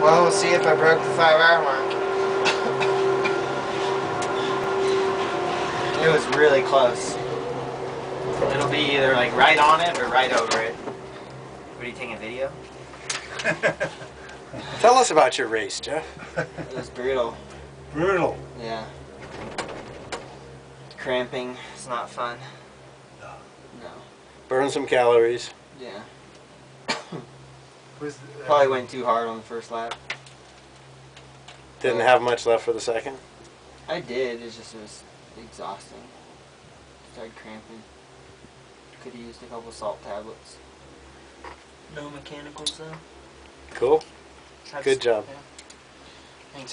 Well, we'll see if I broke the 5-hour mark. It was really close. It'll be either like right on it or right over it. What are you taking a video? Tell us about your race, Jeff. It was brutal. Brutal. Yeah. Cramping. It's not fun. No. No. Burn some calories. Yeah. Probably went too hard on the first lap. Didn't have much left for the second? I did. It was exhausting. Started cramping. Could have used a couple salt tablets. No mechanicals though. Cool. Good job. Yeah. Thanks.